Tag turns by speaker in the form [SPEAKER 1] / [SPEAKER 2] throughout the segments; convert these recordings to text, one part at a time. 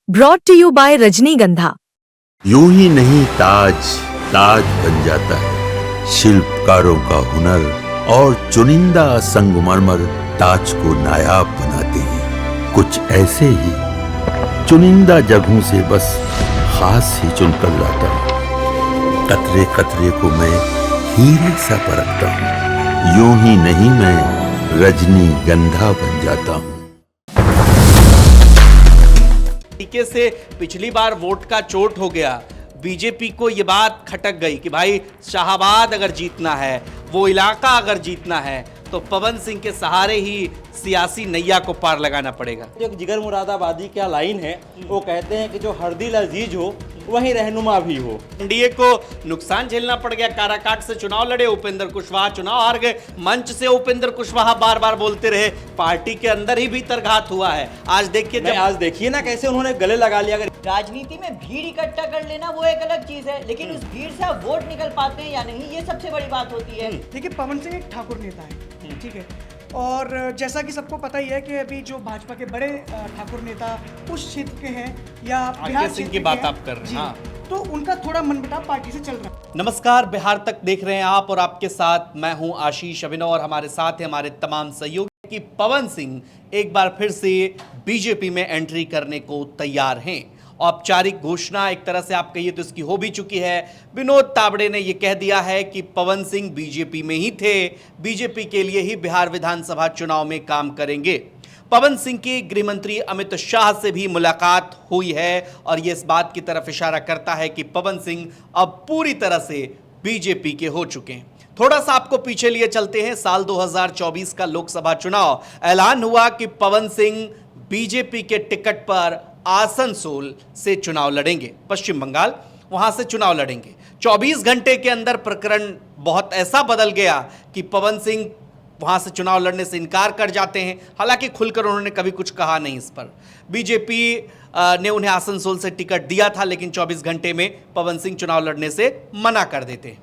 [SPEAKER 1] Brought to you bye रजनीगंधा।
[SPEAKER 2] यूं ही नहीं ताज ताज बन जाता है, शिल्पकारों का हुनर और चुनिंदा संगमरमर ताज को नायाब बनाते हैं। कुछ ऐसे ही चुनिंदा जगहों से बस खास ही चुनकर लाता हूँ। कतरे कतरे को मैं हीरे सा परखता हूँ। यूं ही नहीं मैं रजनीगंधा बन जाता हूँ।
[SPEAKER 3] तरीके से पिछली बार वोट का चोट हो गया। बीजेपी को ये बात खटक गई कि भाई शाहाबाद अगर जीतना है, वो इलाका अगर जीतना है, तो पवन सिंह के सहारे ही सियासी नैया को पार लगाना पड़ेगा।
[SPEAKER 4] जो जिगर मुरादाबादी क्या लाइन है, वो कहते हैं कि जो हर दिल अजीज हो वहीं रहनुमा भी हो।
[SPEAKER 3] एनडीए को नुकसान झेलना पड़ गया। काराकाट से चुनाव लड़े, उपेंद्र कुशवाहा चुनाव हार गए। मंच से उपेंद्र कुशवाहा बार बार बोलते रहे, पार्टी के अंदर ही भीतरघात हुआ है। आज देखिए
[SPEAKER 4] ना कैसे उन्होंने गले लगा लिया। अगर
[SPEAKER 5] राजनीति में भीड़ इकट्ठा कर लेना वो एक अलग चीज है, लेकिन उस भीड़ से आप वोट निकल पाते हैं या नहीं, ये सबसे बड़ी बात होती है।
[SPEAKER 6] देखिए, पवन सिंह एक ठाकुर नेता है, ठीक है, और जैसा कि सबको पता ही है कि अभी जो भाजपा के बड़े ठाकुर नेता उस क्षेत्र के हैं या बिहार
[SPEAKER 3] सिंह की बात आप कर रहे हैं, हाँ।
[SPEAKER 6] तो उनका थोड़ा मनमुटाव पार्टी से चल रहा है।
[SPEAKER 3] नमस्कार, बिहार तक देख रहे हैं आप और आपके साथ मैं हूं आशीष अभिनव और हमारे साथ हैं हमारे तमाम सहयोगी कि पवन सिंह एक बार फिर से बीजेपी में एंट्री करने को तैयार हैं। औपचारिक घोषणा एक तरह से आप कहिए तो इसकी हो भी चुकी है। विनोद तावड़े ने यह कह दिया है कि पवन सिंह बीजेपी में ही थे, बीजेपी के लिए ही बिहार विधानसभा चुनाव में काम करेंगे। पवन सिंह की गृहमंत्री अमित शाह से भी मुलाकात हुई है और यह इस बात की तरफ इशारा करता है कि पवन सिंह अब पूरी तरह से बीजेपी के हो चुके हैं। थोड़ा सा आपको पीछे लिए चलते हैं। साल 2024 का लोकसभा चुनाव, ऐलान हुआ कि पवन सिंह बीजेपी के टिकट पर आसनसोल से चुनाव लड़ेंगे, पश्चिम बंगाल, वहां से चुनाव लड़ेंगे। 24 घंटे के अंदर प्रकरण बहुत ऐसा बदल गया कि पवन सिंह वहां से चुनाव लड़ने से इनकार कर जाते हैं। हालांकि खुलकर उन्होंने कभी कुछ कहा नहीं इस पर। बीजेपी ने उन्हें आसनसोल से टिकट दिया था, लेकिन 24 घंटे में पवन सिंह चुनाव लड़ने से मना कर देते हैं।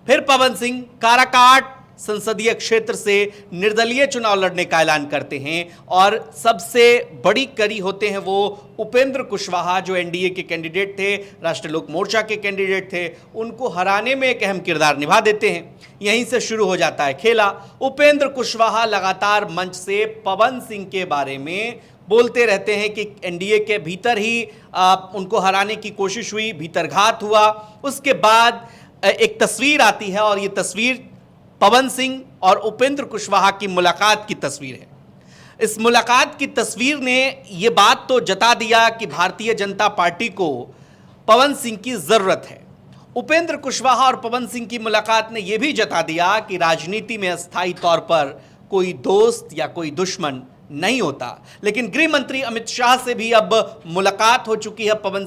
[SPEAKER 3] फिर पवन सिंह काराकाट संसदीय क्षेत्र से निर्दलीय चुनाव लड़ने का ऐलान करते हैं और सबसे बड़ी कड़ी होते हैं वो उपेंद्र कुशवाहा, जो एनडीए के कैंडिडेट थे, राष्ट्रीय लोक मोर्चा के कैंडिडेट थे, उनको हराने में एक अहम किरदार निभा देते हैं। यहीं से शुरू हो जाता है खेला। उपेंद्र कुशवाहा लगातार मंच से पवन सिंह के बारे में बोलते रहते हैं कि एनडीए के भीतर ही उनको हराने की कोशिश हुई, भीतरघात हुआ। उसके बाद एक तस्वीर आती है और ये तस्वीर पवन सिंह और उपेंद्र कुशवाहा की मुलाकात की तस्वीर है। इस मुलाकात की तस्वीर ने यह बात तो जता दिया कि भारतीय जनता पार्टी को पवन सिंह की जरूरत है। उपेंद्र कुशवाहा और पवन सिंह की मुलाकात ने यह भी जता दिया कि राजनीति में अस्थायी तौर पर कोई दोस्त या कोई दुश्मन नहीं होता। लेकिन गृह मंत्री अमित शाह से भी अब मुलाकात हो चुकी है पवन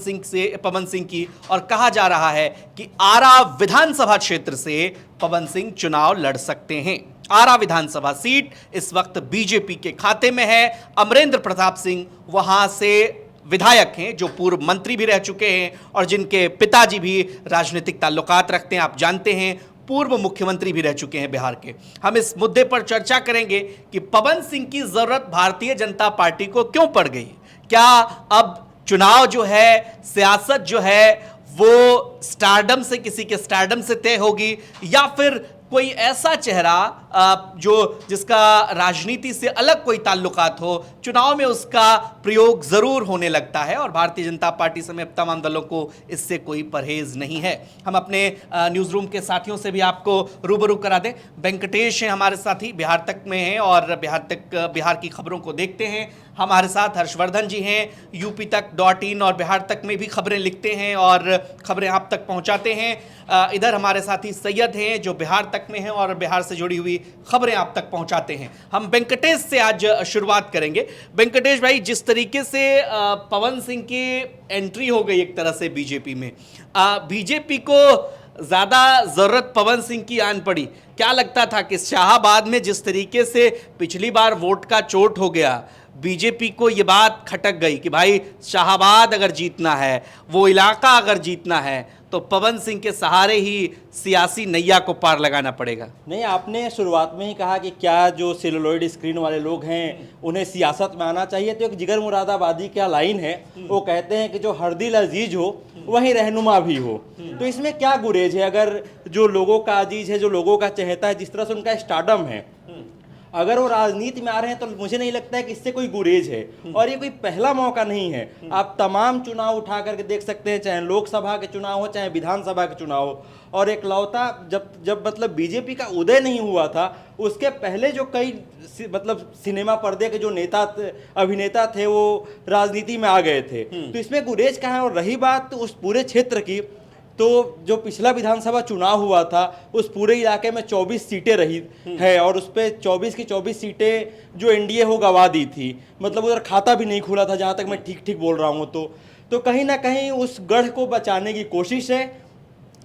[SPEAKER 3] सिंह की, और कहा जा रहा है कि आरा विधानसभा क्षेत्र से पवन सिंह चुनाव लड़ सकते हैं। आरा विधानसभा सीट इस वक्त बीजेपी के खाते में है। अमरेंद्र प्रताप सिंह वहां से विधायक हैं, जो पूर्व मंत्री भी रह चुके हैं और जिनके पिताजी भी राजनीतिक ताल्लुकात रखते हैं। आप जानते हैं, पूर्व मुख्यमंत्री भी रह चुके हैं बिहार के। हम इस मुद्दे पर चर्चा करेंगे कि पवन सिंह की जरूरत भारतीय जनता पार्टी को क्यों पड़ गई। क्या अब चुनाव जो है, सियासत जो है, वो स्टारडम से, किसी के स्टारडम से तय होगी, या फिर कोई ऐसा चेहरा जिसका राजनीति से अलग कोई ताल्लुकात हो, चुनाव में उसका प्रयोग जरूर होने लगता है। और भारतीय जनता पार्टी समेत तमाम दलों को इससे कोई परहेज नहीं है। हम अपने न्यूज़ रूम के साथियों से भी आपको रूबरू करा दें। वेंकटेश हैं हमारे साथी, बिहार तक में हैं और बिहार की खबरों को देखते हैं। हमारे साथ हर्षवर्धन जी हैं, यूपी तक.in और बिहार तक में भी खबरें लिखते हैं और खबरें आप तक पहुंचाते हैं। इधर हमारे साथी सैयद हैं, जो बिहार तक में हैं और बिहार से जुड़ी हुई खबरें आप तक पहुंचाते हैं। हम वेंकटेश से आज शुरुआत करेंगे। वेंकटेश भाई, जिस तरीके से पवन सिंह की एंट्री हो गई एक तरह से बीजेपी में, बीजेपी को ज़्यादा ज़रूरत पवन सिंह की आन पड़ी। क्या लगता था कि शाहाबाद में जिस तरीके से पिछली बार वोट का चोट हो गया, बीजेपी को ये बात खटक गई कि भाई शाहाबाद अगर जीतना है, वो इलाका अगर जीतना है, तो पवन सिंह के सहारे ही सियासी नैया को पार लगाना पड़ेगा।
[SPEAKER 4] नहीं, आपने शुरुआत में ही कहा कि क्या जो सेलुलॉइड स्क्रीन वाले लोग हैं उन्हें सियासत में आना चाहिए, तो एक जिगर मुरादाबादी क्या लाइन है, वो कहते हैं कि जो हर दिल अजीज हो वहीं रहनुमा भी हो। तो इसमें क्या गुरेज है? अगर जो लोगों का अजीज है, जो लोगों का चहेता है, जिस तरह से उनका स्टारडम है, अगर वो राजनीति में आ रहे हैं तो मुझे नहीं लगता है कि इससे कोई गुरेज है। और ये कोई पहला मौका नहीं है। आप तमाम चुनाव उठा करके देख सकते हैं, चाहे लोकसभा के चुनाव हो चाहे विधानसभा के चुनाव हो। और एक लौता जब मतलब बीजेपी का उदय नहीं हुआ था, उसके पहले जो कई मतलब सिनेमा पर्दे के जो अभिनेता थे वो राजनीति में आ गए थे। तो इसमें गुरेज कहाँ है? और रही बात उस पूरे क्षेत्र की, तो जो पिछला विधानसभा चुनाव हुआ था उस पूरे इलाके में 24 सीटें रही है, और उस पर 24 की 24 सीटें जो एनडीए हो गवा दी थी। मतलब उधर खाता भी नहीं खुला था, जहाँ तक मैं ठीक बोल रहा हूँ। तो कहीं ना कहीं उस गढ़ को बचाने की कोशिश है।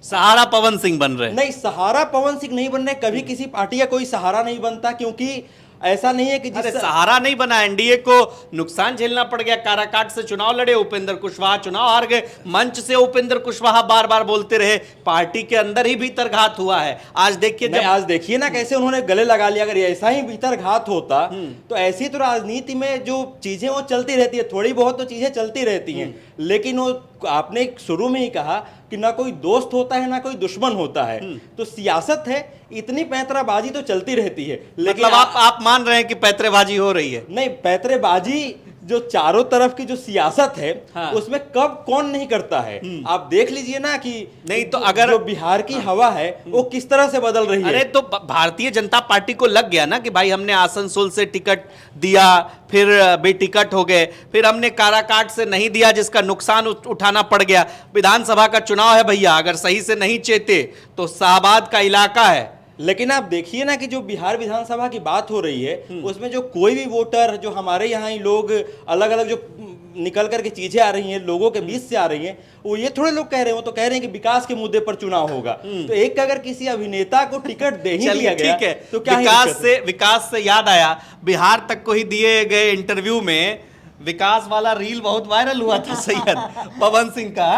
[SPEAKER 3] सहारा पवन सिंह बन रहे हैं।
[SPEAKER 4] नहीं, सहारा पवन सिंह नहीं बन रहे। कभी किसी पार्टी का कोई सहारा नहीं बनता, क्योंकि ऐसा नहीं है कि
[SPEAKER 3] अरे सहारा नहीं बना, एनडीए को नुकसान झेलना पड़ गया। काराकाट से चुनाव लड़े, उपेंद्र कुशवाहा चुनाव हार गए। मंच से उपेंद्र कुशवाहा बार बार बोलते रहे, पार्टी के अंदर ही भीतरघात हुआ है। आज देखिए ना कैसे उन्होंने गले लगा लिया। अगर ऐसा ही भीतरघात होता तो ऐसी तो राजनीति में जो चीजें वो चलती रहती है, थोड़ी बहुत तो चीजें चलती रहती हैं। लेकिन वो आपने शुरू में ही कहा कि ना कोई दोस्त होता है ना कोई दुश्मन होता है। तो सियासत है, इतनी पैंतराबाजी तो चलती रहती है। लेकिन मतलब आप मान रहे हैं कि पैंतरेबाजी हो रही है?
[SPEAKER 4] नहीं, पैंतरेबाजी जो चारों तरफ की जो सियासत है,
[SPEAKER 3] हाँ।
[SPEAKER 4] उसमें कब कौन नहीं करता है। आप देख लीजिए ना कि
[SPEAKER 3] नहीं तो अगर
[SPEAKER 4] जो बिहार की हवा है वो किस तरह से बदल रही है।
[SPEAKER 3] अरे तो भारतीय जनता पार्टी को लग गया ना कि भाई हमने आसनसोल से टिकट दिया, फिर बेटिकट हो गए, फिर हमने काराकाट से नहीं दिया जिसका नुकसान उठाना पड़ गया। विधानसभा का चुनाव है भैया, अगर सही से नहीं चेते तो शाहबाद का इलाका है।
[SPEAKER 4] लेकिन आप देखिए ना कि जो बिहार विधानसभा की बात हो रही है, उसमें जो कोई भी वोटर, जो हमारे यहाँ ही लोग अलग अलग जो निकल करके चीजें आ रही हैं, लोगों के बीच से आ रही हैं, वो ये थोड़े लोग कह रहे हो, तो कह रहे हैं कि विकास के मुद्दे पर चुनाव होगा। तो एक अगर किसी अभिनेता को टिकट दे ही दिया गया,
[SPEAKER 3] ठीक है,
[SPEAKER 4] तो क्या
[SPEAKER 3] विकास से याद आया, बिहार तक को ही दिए गए इंटरव्यू में विकास वाला रील बहुत वायरल हुआ था सैयद पवन सिंह का।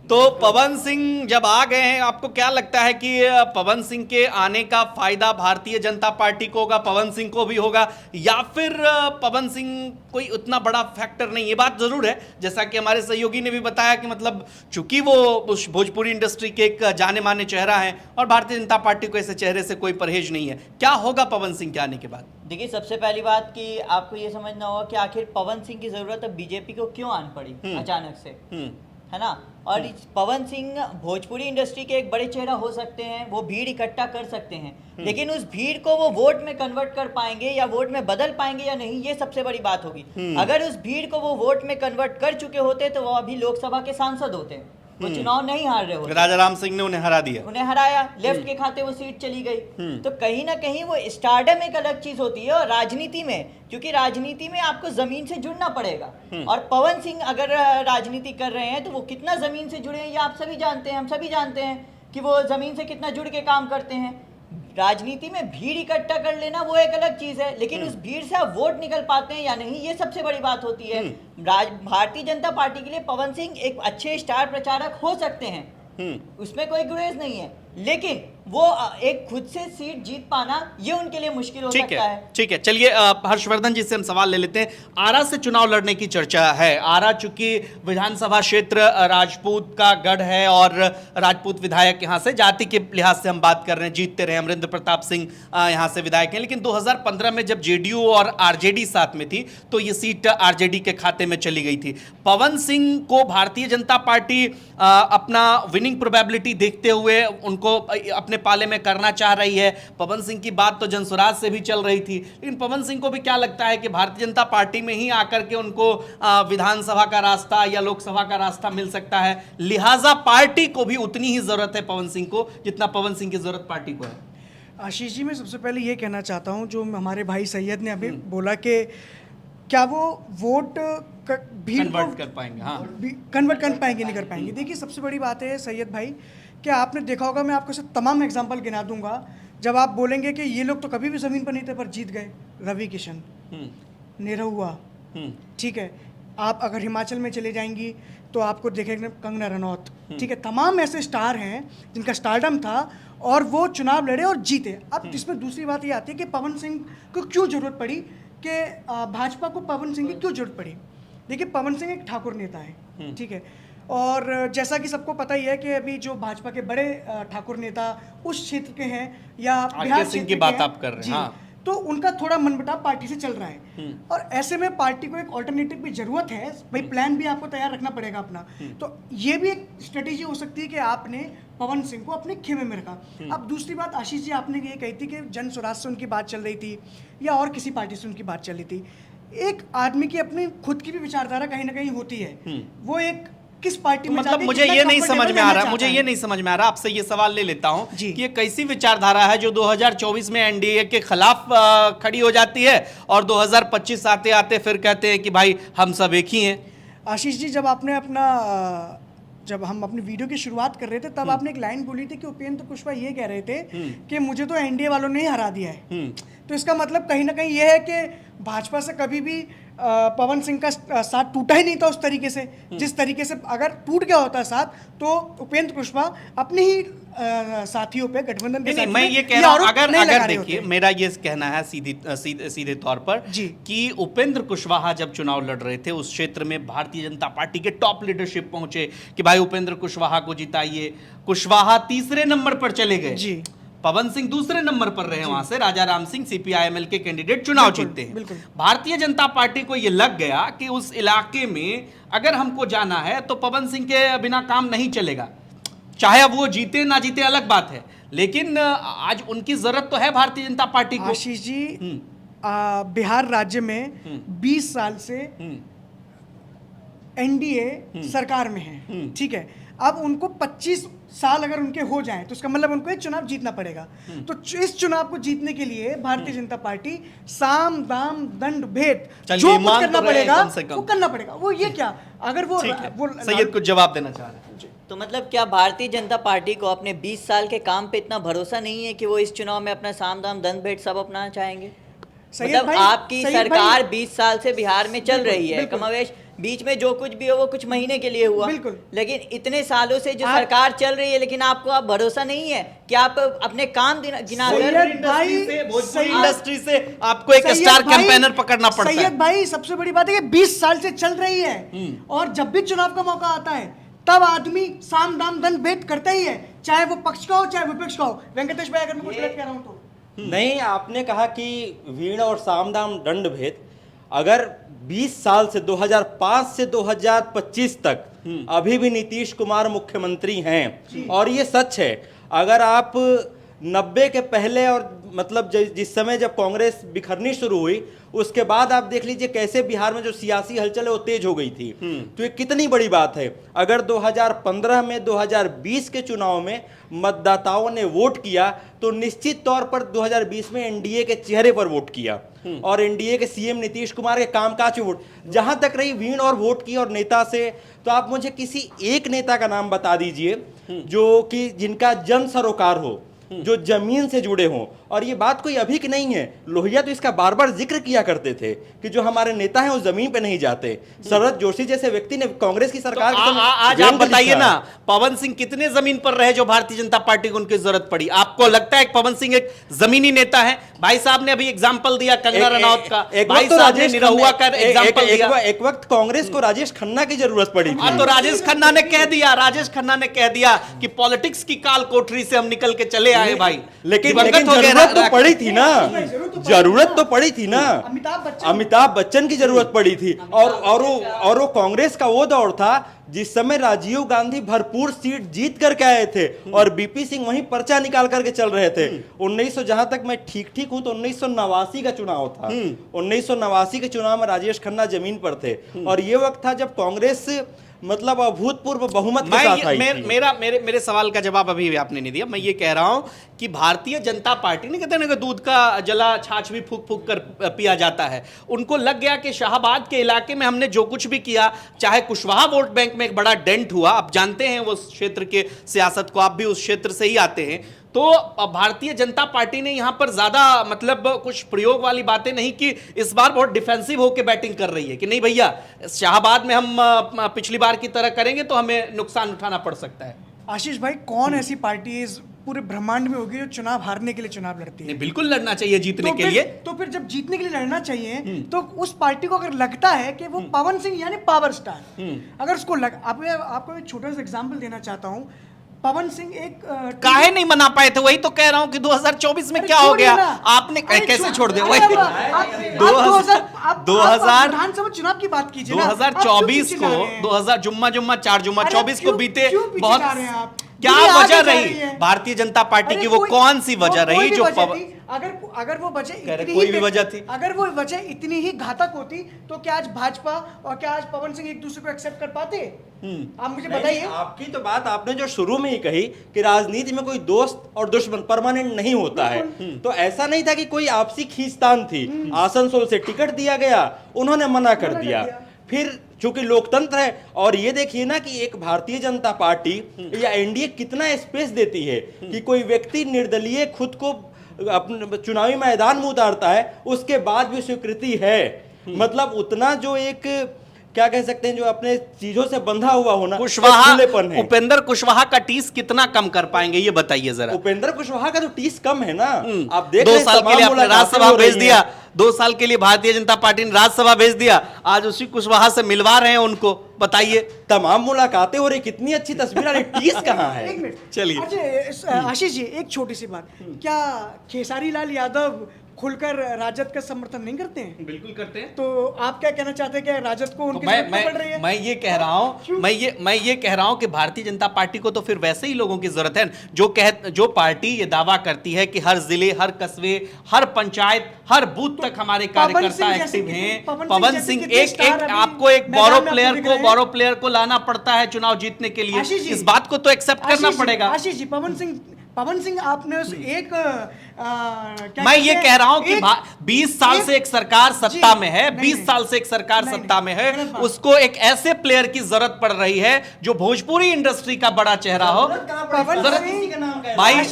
[SPEAKER 3] तो पवन सिंह जब आ गए हैं, आपको क्या लगता है कि पवन सिंह के आने का फायदा भारतीय जनता पार्टी को होगा, पवन सिंह को भी होगा, या फिर पवन सिंह कोई उतना बड़ा फैक्टर नहीं? ये बात जरूर है, जैसा कि हमारे सहयोगी ने भी बताया कि मतलब चूंकि वो उस भोजपुरी इंडस्ट्री के एक जाने माने चेहरा है और भारतीय जनता पार्टी को ऐसे चेहरे से कोई परहेज नहीं है। क्या होगा पवन सिंह के आने के बाद?
[SPEAKER 5] देखिए, सबसे पहली बात कि आपको ये समझना होगा कि आखिर पवन सिंह की जरूरत अब बीजेपी को क्यों आन पड़ी अचानक से, है ना। और पवन सिंह भोजपुरी इंडस्ट्री के एक बड़े चेहरा हो सकते हैं, वो भीड़ इकट्ठा कर सकते हैं, लेकिन उस भीड़ को वो वोट में कन्वर्ट कर पाएंगे या वोट में बदल पाएंगे या नहीं, ये सबसे बड़ी बात होगी। अगर उस भीड़ को वो वोट में कन्वर्ट कर चुके होते तो वो अभी लोकसभा के सांसद होते, वो चुनाव नहीं हार रहे होते।
[SPEAKER 3] राजा राम सिंह ने उन्हें हरा दिया,
[SPEAKER 5] उन्हें हराया, लेफ्ट के खाते वो सीट चली गई। तो कहीं ना कहीं वो स्टारडम एक अलग चीज होती है। और राजनीति में, क्योंकि राजनीति में आपको जमीन से जुड़ना पड़ेगा, और पवन सिंह अगर राजनीति कर रहे हैं तो वो कितना जमीन से जुड़े हैं ये आप सभी जानते हैं, हम सभी जानते हैं कि वो जमीन से कितना जुड़ के काम करते हैं। राजनीति में भीड़ इकट्ठा कर लेना वो एक अलग चीज है, लेकिन उस भीड़ से आप वोट निकल पाते हैं या नहीं, ये सबसे बड़ी बात होती है। भारतीय जनता पार्टी के लिए पवन सिंह एक अच्छे स्टार प्रचारक हो सकते हैं, उसमें कोई गुरेज नहीं है, लेकिन वो एक खुद से सीट जीत पाना ये उनके लिए मुश्किल हो सकता है।
[SPEAKER 3] ठीक है, चलिए हर्षवर्धन जी से हम सवाल ले लेते हैं। आरा से चुनाव लड़ने की चर्चा है। आरा चूंकि विधानसभा क्षेत्र राजपूत का गढ़ है और राजपूत विधायक यहाँ से, जाति के लिहाज से हम बात कर रहे हैं, जीतते रहे अमरिंदर प्रताप सिंह यहाँ से विधायक हैं, लेकिन 2015 में जब जेडीयू और आरजेडी साथ में थी तो ये सीट आरजेडी के खाते में चली गई थी। पवन सिंह को भारतीय जनता पार्टी अपना विनिंग प्रोबेबिलिटी देखते हुए उनको अपने पाले में करना चाह रही है। पवन सिंह की बात तो जनसुराज से भी चल रही थी, लेकिन पवन सिंह को भी क्या लगता है कि भारतीय जनता पार्टी में ही आकर के उनको विधानसभा का रास्ता या लोकसभा का रास्ता मिल सकता है, लिहाजा पार्टी को भी उतनी ही जरूरत है पवन सिंह को जितना पवन सिंह की जरूरत पार्टी को है।
[SPEAKER 6] आशीष जी, मैं सबसे पहले ये कहना चाहता हूँ, जो हमारे भाई सैयद ने अभी बोला कि क्या वो वोट
[SPEAKER 3] कन्वर्ट कर पाएंगे, हाँ
[SPEAKER 6] कन्वर्ट कर पाएंगे नहीं कर पाएंगे। देखिए, सबसे बड़ी बात है सैयद भाई, क्या आपने देखा होगा, मैं आपको सब तमाम एग्जांपल गिना दूंगा, जब आप बोलेंगे कि ये लोग तो कभी भी ज़मीन पर नहीं थे पर जीत गए। रवि किशन, निरहुआ, ठीक है, आप अगर हिमाचल में चले जाएंगी तो आपको देखेंगे कंगना रनौत, ठीक है, तमाम ऐसे स्टार हैं जिनका स्टारडम था और वो चुनाव लड़े और जीते। अब इसमें दूसरी बात ये आती है कि पवन सिंह को क्यों जरूरत पड़ी, कि भाजपा को पवन सिंह की क्यों जरूरत पड़ी। देखिए, पवन सिंह एक ठाकुर नेता है, ठीक है, और जैसा कि सबको पता ही है कि अभी जो भाजपा के बड़े ठाकुर नेता उस क्षेत्र के हैं या बिहार
[SPEAKER 3] सिंह
[SPEAKER 6] क्षेत्र
[SPEAKER 3] की
[SPEAKER 6] के
[SPEAKER 3] बात
[SPEAKER 6] हैं,
[SPEAKER 3] आप कर रहे हैं,
[SPEAKER 6] जी,
[SPEAKER 3] हाँ।
[SPEAKER 6] तो उनका थोड़ा मनमुटाव पार्टी से चल रहा है और ऐसे में पार्टी को एक ऑल्टरनेटिव की जरूरत है भाई, प्लान भी आपको तैयार रखना पड़ेगा अपना। तो ये भी एक स्ट्रेटेजी हो सकती है कि आपने पवन सिंह को अपने खेमे में रखा। अब दूसरी बात आशीष जी, आपने ये कही थी कि जन स्वराज से उनकी बात चल रही थी या और किसी पार्टी से उनकी बात चल रही थी। एक आदमी की अपनी खुद की भी विचारधारा कहीं ना कहीं होती है, वो एक किस पार्टी में
[SPEAKER 3] मतलब
[SPEAKER 6] जाके
[SPEAKER 3] मुझे
[SPEAKER 6] कितना
[SPEAKER 3] ये नहीं समझ
[SPEAKER 6] comfortable
[SPEAKER 3] में आ
[SPEAKER 6] रहना
[SPEAKER 3] रहा,
[SPEAKER 6] चाहता
[SPEAKER 3] मुझे
[SPEAKER 6] है।
[SPEAKER 3] ये नहीं समझ में आ रहा, आपसे ये सवाल ले लेता हूं
[SPEAKER 6] जी।
[SPEAKER 3] कि ये कैसी विचारधारा है जो 2024 में एनडीए के खिलाफ खड़ी हो जाती है और 2025 आते आते फिर कहते हैं कि भाई हम सब एक ही हैं।
[SPEAKER 6] आशीष जी, जब हम अपनी वीडियो की शुरुआत कर रहे थे तब आपने एक लाइन बोली थी कि उपेंद्र कुशवाहा ये कह रहे थे कि मुझे तो एनडीए वालों ने ही हरा दिया है। तो इसका मतलब कहीं ना कहीं ये है कि भाजपा से कभी भी पवन सिंह का साथ टूटा ही नहीं था उस तरीके से, जिस तरीके से अगर टूट गया होता साथ तो उपेंद्र कुशवाहा अपने ही साथियों पे गठबंधन के
[SPEAKER 3] नहीं,
[SPEAKER 6] साथियों
[SPEAKER 3] मैं
[SPEAKER 6] पे
[SPEAKER 3] ये कह रहा हूं,
[SPEAKER 6] आरोप
[SPEAKER 3] अगर
[SPEAKER 6] नहीं लगा
[SPEAKER 3] अगर
[SPEAKER 6] रहे
[SPEAKER 3] देखिए,
[SPEAKER 6] होते।
[SPEAKER 3] मेरा ये कहना है सीधे तौर पर
[SPEAKER 6] जी।
[SPEAKER 3] कि उपेंद्र कुशवाहा जब चुनाव लड़ रहे थे उस क्षेत्र में भारतीय जनता पार्टी के टॉप लीडरशिप पहुंचे कि भाई उपेंद्र कुशवाहा को जिताइए। कुशवाहा तीसरे नंबर पर चले गए,
[SPEAKER 6] जी,
[SPEAKER 3] पवन सिंह दूसरे नंबर पर रहे, वहां से राजा राम सिंह सीपीआईएमएल के कैंडिडेट चुनाव जीतते हैं।
[SPEAKER 6] बिल्कुल।
[SPEAKER 3] भारतीय जनता पार्टी को यह लग गया कि उस इलाके में अगर हमको जाना है तो पवन सिंह के बिना काम नहीं चलेगा, चाहे अब वो जीते ना जीते अलग बात है, लेकिन आज उनकी जरूरत तो है भारतीय जनता पार्टी को।
[SPEAKER 6] आशीष जी, बिहार राज्य में 20 साल से एनडीए सरकार में है, ठीक है। अब उनको 25 साल अगर उनके हो जाएं तो इसका मतलब उनको ये चुनाव जीतना पड़ेगा। तो इस चुनाव को जीतने के लिए भारतीय जनता पार्टी साम दाम दंड भेद
[SPEAKER 3] चलिए,
[SPEAKER 6] जो कुछ
[SPEAKER 3] मान
[SPEAKER 6] करना
[SPEAKER 3] तो रहे
[SPEAKER 6] पड़ेगा
[SPEAKER 3] कम से कम।
[SPEAKER 6] वो करना पड़ेगा। वो ये क्या, अगर वो
[SPEAKER 3] ठीक है,
[SPEAKER 6] वो
[SPEAKER 3] सैयद कुछ जवाब देना चाह रहे हैं।
[SPEAKER 5] तो मतलब क्या भारतीय जनता पार्टी को अपने 20 साल के काम पे इतना भरोसा नहीं है कि वो इस चुनाव में अपना साम दाम दंड भेद सब अपनाना चाहेंगे?
[SPEAKER 6] सैयद
[SPEAKER 5] मतलब
[SPEAKER 6] भाई,
[SPEAKER 5] आपकी
[SPEAKER 6] सैयद
[SPEAKER 5] सरकार
[SPEAKER 6] भाई,
[SPEAKER 5] 20 साल से बिहार में चल
[SPEAKER 6] बिल्कुल,
[SPEAKER 5] रही है,
[SPEAKER 6] बिल्कुल।
[SPEAKER 5] कमोवेश बीच में जो कुछ भी हो वो कुछ महीने के लिए हुआ,
[SPEAKER 6] बिल्कुल।
[SPEAKER 5] लेकिन इतने सालों से जो
[SPEAKER 6] आप-
[SPEAKER 5] सरकार चल रही है, लेकिन आपको अब भरोसा नहीं है कि आप अपने काम गिना
[SPEAKER 6] सैयद
[SPEAKER 5] कर
[SPEAKER 6] भाई,
[SPEAKER 3] भोजपुरी
[SPEAKER 6] सैयद-
[SPEAKER 3] इंडस्ट्री से आपको एक
[SPEAKER 6] सैयद
[SPEAKER 3] स्टार
[SPEAKER 6] भाई-
[SPEAKER 3] कैंपेनर पकड़ना पड़ता है।
[SPEAKER 6] सैयद भाई, सबसे बड़ी बात है कि 20 साल से चल रही है और जब भी चुनाव का मौका आता है तब आदमी साम दाम दंड भेद करता ही है, चाहे वो पक्ष का हो चाहे विपक्ष का हो। वेंकटेश भाई, अगर मैं कुछ गलत कह रहा हूं तो
[SPEAKER 4] नहीं, आपने कहा कि वीण और सामदाम दंड भेद, अगर 20 साल से 2005 से 2025 तक अभी भी नीतीश कुमार मुख्यमंत्री हैं और ये सच है। अगर आप 90 के पहले और मतलब जिस समय जब कांग्रेस बिखरनी शुरू हुई उसके बाद आप देख लीजिए कैसे बिहार में जो सियासी हलचल है वो तेज हो गई थी। तो ये कितनी बड़ी बात है। अगर 2015 में 2020 के चुनाव में मतदाताओं ने वोट किया तो निश्चित तौर पर 2020 में एनडीए के चेहरे पर वोट किया और एनडीए के सीएम नीतीश कुमार के कामकाज पे वोट। जहां तक रही वीण और वोट की और नेता से, तो आप मुझे किसी एक नेता का नाम बता दीजिए जो कि जिनका जन सरोकार हो, जो जमीन से जुड़े हों। और ये बात कोई अभी की नहीं है, लोहिया तो इसका बार बार जिक्र किया करते थे कि जो हमारे नेता हैं वो जमीन पे नहीं जाते। शरद जोशी जैसे व्यक्ति ने कांग्रेस की सरकार
[SPEAKER 3] तो आज आप बताइए ना, पवन सिंह कितने जमीन पर रहे जो भारतीय जनता पार्टी को उनकी जरूरत पड़ी? आपको लगता है कि पवन सिंह एक जमीनी नेता है? भाई साहब ने अभी एग्जाम्पल दिया कंगना रनौत का, भाई साहब ने निरहुआ का एग्जाम्पल दिया।
[SPEAKER 4] एक वक्त कांग्रेस को राजेश खन्ना की जरूरत पड़ी थी।
[SPEAKER 3] तो राजेश खन्ना ने कह दिया कि पॉलिटिक्स की काल कोठरी से हम निकल के चले आए भाई।
[SPEAKER 4] लेकिन
[SPEAKER 3] दिवंगत हो गए
[SPEAKER 4] जरूरत तो
[SPEAKER 3] रा-
[SPEAKER 4] पड़ी थी ना, जरूरत तो पड़ी थी ना। अमिताभ बच्चन की जरूरत पड़ी थी और वो कांग्रेस का वो दौर था जिस समय राजीव गांधी भरपूर सीट जीत करके आए थे और बीपी सिंह वहीं पर्चा निकाल करके चल रहे थे। 1900 जहां तक मैं ठीक हूं तो 1989 का चुनाव था। 1989 के चुनाव में राजेश खन्ना जमीन पर थे और ये वक्त था जब कांग्रेस मतलब अभूतपूर्व बहुमत के साथ आई थी।
[SPEAKER 3] मेरे सवाल का जवाब अभी आपने नहीं दिया। मैं ये कह रहा हूं कि भारतीय जनता पार्टी नहीं कहते ना कि दूध का जला छाछ भी फूक फूक कर पिया जाता है। उनको लग गया कि शाहबाद के इलाके में हमने जो कुछ भी किया, चाहे कुशवाहा वोट बैंक में एक बड़ा डेंट हुआ, आप जानते हैं वो क्षेत्र के सियासत को, आप भी उस क्षेत्र से ही आते हैं, तो भारतीय जनता पार्टी ने यहां पर ज्यादा मतलब कुछ प्रयोग वाली बातें नहीं की, इस बार बहुत डिफेंसिव होकर बैटिंग कर रही है कि नहीं भैया शाहबाद में हम पिछली बार की तरह करेंगे तो हमें नुकसान उठाना पड़ सकता है।
[SPEAKER 6] आशीष भाई, कौन ऐसी पार्टी इस पूरे ब्रह्मांड में होगी जो चुनाव हारने के लिए चुनाव लड़ती है?
[SPEAKER 3] नहीं, बिल्कुल लड़ना चाहिए जीतने के
[SPEAKER 6] फिर-
[SPEAKER 3] लिए।
[SPEAKER 6] तो फिर जब जीतने के लिए लड़ना चाहिए तो उस पार्टी को अगर लगता है कि वो पवन सिंह यानी पावर स्टार, अगर उसको आपको एक छोटा सा एग्जांपल देना चाहता हूँ। पवन सिंह एक
[SPEAKER 3] काहे नहीं मना पाए थे, वही तो कह रहा हूं कि 2024 में क्या हो गया, आपने कैसे छोड़ दिया वही 2000
[SPEAKER 6] विधानसभा चुनाव की बात कीजिए ना।
[SPEAKER 3] 2024 को 2000 जुम्मा 4 जुम्मा 24 को बीते बहुत
[SPEAKER 6] बहुत
[SPEAKER 3] क्या वजह रही भारतीय जनता पार्टी की, वो कौन सी वजह रही जो
[SPEAKER 6] अगर वो वजह इतनी
[SPEAKER 3] कोई
[SPEAKER 6] ही
[SPEAKER 3] भी वजह थी,
[SPEAKER 6] अगर वो वजह इतनी ही घातक होती तो क्या आज भाजपा और क्या आज पवन सिंह एक दूसरे को एक्सेप्ट कर पाते? आप मुझे बताइए।
[SPEAKER 4] आपकी तो बात आपने जो शुरू में ही कही कि राजनीति में कोई दोस्त और दुश्मन परमानेंट नहीं होता है, तो ऐसा नहीं था कि कोई आपसी खींचतान थी। आसनसोल से टिकट दिया गया, उन्होंने मना कर दिया। फिर चूंकि लोकतंत्र है, और ये देखिए ना कि एक भारतीय जनता पार्टी या एनडीए कितना स्पेस देती है कि कोई व्यक्ति निर्दलीय खुद को अपने चुनावी मैदान में उतारता है, उसके बाद भी स्वीकृति है। मतलब उतना जो एक क्या कह सकते हैं, जो अपने चीजों से बंधा हुआ होना,
[SPEAKER 3] कुशवाहा,
[SPEAKER 4] खुलेपन है।
[SPEAKER 3] उपेंद्र कुशवाहा का टीस कितना कम कर पाएंगे ये बताइए जरा।
[SPEAKER 4] उपेंद्र कुशवाहा का तो टीस कम है ना। आप देख
[SPEAKER 3] 2
[SPEAKER 4] रहे हैं
[SPEAKER 3] साल के लिए
[SPEAKER 4] तमाम
[SPEAKER 3] आपने
[SPEAKER 4] मुलाकातें
[SPEAKER 3] राज्यसभा
[SPEAKER 4] हो रही
[SPEAKER 3] भेज दिया,
[SPEAKER 4] हैं।
[SPEAKER 3] 2 साल के लिए भारतीय जनता पार्टी ने राज्यसभा भेज दिया, आज उसी कुशवाहा से मिलवा रहे हैं उनको, बताइए।
[SPEAKER 4] तमाम मुलाकातें हो रही, कितनी अच्छी तस्वीर आ रही, टीस कहाँ है?
[SPEAKER 6] एक मिनट
[SPEAKER 3] चलिए।
[SPEAKER 6] अच्छा आशीष जी, एक छोटी सी बात, क्या खेसारी लाल यादव खुलकर राजद का समर्थन नहीं करते हैं?
[SPEAKER 3] बिल्कुल करते हैं।
[SPEAKER 6] तो आप क्या कहना चाहते हैं कि राजद को उनकी
[SPEAKER 3] तो
[SPEAKER 6] जरूरत क्यों पड़ रही है?
[SPEAKER 3] मैं ये कह रहा हूं मैं ये कह रहा हूं कि भारतीय जनता पार्टी को तो फिर वैसे ही लोगों की जरूरत है जो पार्टी ये दावा करती है कि हर जिले, हर कस्बे, हर पंचायत, हर बूथ तक हमारे कार्यकर्ता एक्टिव हैं। पवन सिंह एक आपको एक बोरो प्लेयर को लाना पड़ता है चुनाव जीतने के लिए, इस बात को तो एक्सेप्ट करना पड़ेगा।
[SPEAKER 6] आशीष जी, पवन सिंह आपने उस एक
[SPEAKER 3] मैं ये कह रहा हूं कि 20 साल से एक सरकार सत्ता में है, 20 साल से एक सरकार सत्ता में है, उसको एक ऐसे प्लेयर की जरूरत पड़ रही है जो भोजपुरी इंडस्ट्री का बड़ा चेहरा हो। भाई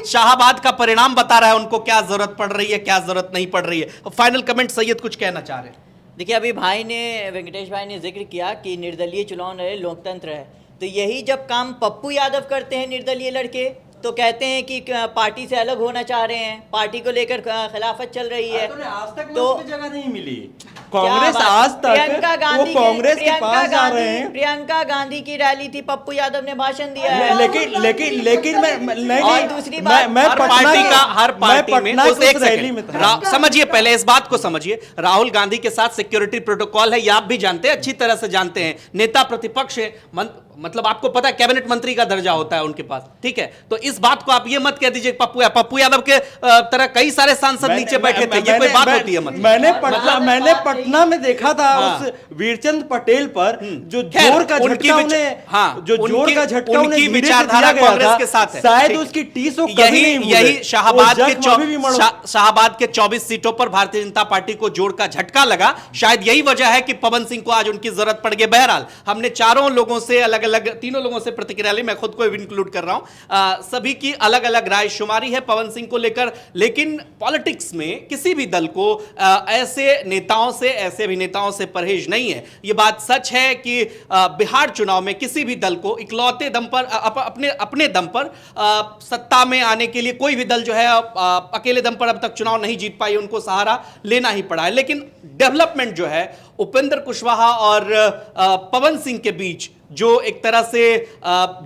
[SPEAKER 3] शाहबाद का परिणाम बता रहा है उनको क्या जरूरत पड़ रही है, क्या जरूरत नहीं पड़ रही है। फाइनल कमेंट सैयद कुछ कहना चाह रहे हैं?
[SPEAKER 5] देखिए, अभी वेंकटेश भाई ने जिक्र किया कि निर्दलीय चुनाव रहे, लोकतंत्र है, तो यही जब काम पप्पू यादव करते हैं निर्दलीय लड़के, तो कहते हैं कि पार्टी से अलग होना चाह रहे हैं, पार्टी को लेकर खिलाफत चल रही है।
[SPEAKER 4] आज तक
[SPEAKER 5] तो
[SPEAKER 4] जगह नहीं मिली कांग्रेस, आज तक वो कांग्रेस के पास जा रहे हैं।
[SPEAKER 5] प्रियंका गांधी की रैली थी, पप्पू यादव ने भाषण दिया है।
[SPEAKER 4] लेकिन मैं
[SPEAKER 5] और दूसरी बात,
[SPEAKER 3] हर पार्टी में उस एक सेकंड समझिए, पहले इस बात को समझिए, राहुल गांधी के साथ सिक्योरिटी प्रोटोकॉल है, ये आप भी जानते हैं, अच्छी तरह से जानते हैं। नेता प्रतिपक्ष है, मतलब आपको पता है कैबिनेट मंत्री का दर्जा होता है उनके पास, ठीक है? तो इस बात को आप ये मत कह दीजिए पप्पू यादव के तरह कई सारे सांसद नीचे बैठे थे, ये कोई बात होती है?
[SPEAKER 4] मैंने पटना में देखा था उस वीरचंद पटेल पर जो जोर का झटका
[SPEAKER 3] उनकी विचारधारा कांग्रेस के साथ है,
[SPEAKER 4] शायद उसकी टीसो
[SPEAKER 3] यही शाहबाद के 24 सीटों पर भारतीय जनता पार्टी को जोर का झटका लगा, शायद यही वजह है कि पवन सिंह को आज उनकी जरूरत पड़ गई। बहरहाल हमने चारों लोगों से अलग अलग, तीनों लोगों से प्रतिक्रिया ली, मैं खुद को इंक्लूड कर रहा हूं, सभी की अलग अलग राय शुमारी है पवन सिंह को लेकर। लेकिन पॉलिटिक्स में किसी भी दल को ऐसे नेताओं से, ऐसे अभिनेताओं से परहेज नहीं है। यह बात सच है कि बिहार चुनाव में किसी भी दल को इकलौते दम पर, अपने दम पर सत्ता में आने के लिए कोई भी दल जो है अकेले दम पर अब तक चुनाव नहीं जीत पाई, उनको सहारा लेना ही पड़ा है। लेकिन डेवलपमेंट जो है उपेंद्र कुशवाहा और पवन सिंह के बीच जो एक तरह से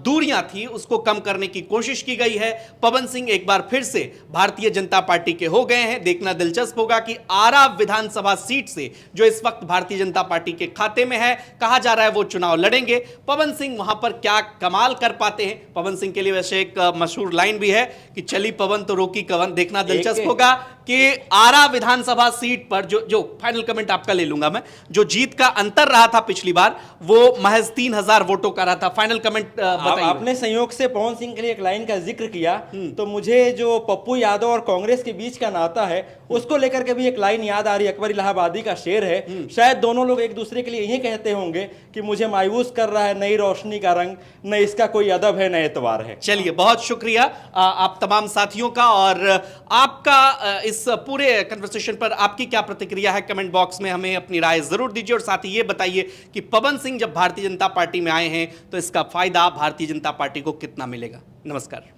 [SPEAKER 3] दूरियां थी उसको कम करने की कोशिश की गई है। पवन सिंह एक बार फिर से भारतीय जनता पार्टी के हो गए हैं। देखना दिलचस्प होगा कि आरा विधानसभा सीट से जो इस वक्त भारतीय जनता पार्टी के खाते में है, कहा जा रहा है वो चुनाव लड़ेंगे। पवन सिंह वहां पर क्या कमाल कर पाते हैं। पवन सिंह के लिए वैसे एक मशहूर लाइन भी है कि चली पवन तो रोकी कवन। देखना दिलचस्प होगा कि आरा विधानसभा सीट पर जो फाइनल कमेंट आपका ले लूंगा मैं, जो जीत का अंतर रहा था पिछली बार वो महज 3000 वोटों का रहा था। फाइनल कमेंट बताइए।
[SPEAKER 4] आपने संयोग से पवन सिंह के लिए एक लाइन का जिक्र किया, तो मुझे जो पप्पू यादव और कांग्रेस के बीच का नाता है उसको लेकर के भी एक लाइन याद आ रही है, अकबर इलाहाबादी का शेर है। शायद दोनों लोग एक दूसरे के लिए यही कहते होंगे कि मुझे मायूस कर रहा है नई रोशनी का रंग, न इसका कोई अदब है न एतबार है।
[SPEAKER 3] चलिए, बहुत शुक्रिया आप तमाम साथियों का, और आपका इस पूरे कन्वर्सेशन पर आपकी क्या प्रतिक्रिया है? कमेंट बॉक्स में हमें अपनी राय जरूर दीजिए, और साथ ही ये बताइए कि पवन सिंह जब भारतीय जनता पार्टी में आए हैं तो इसका फायदा भारतीय जनता पार्टी को कितना मिलेगा। नमस्कार।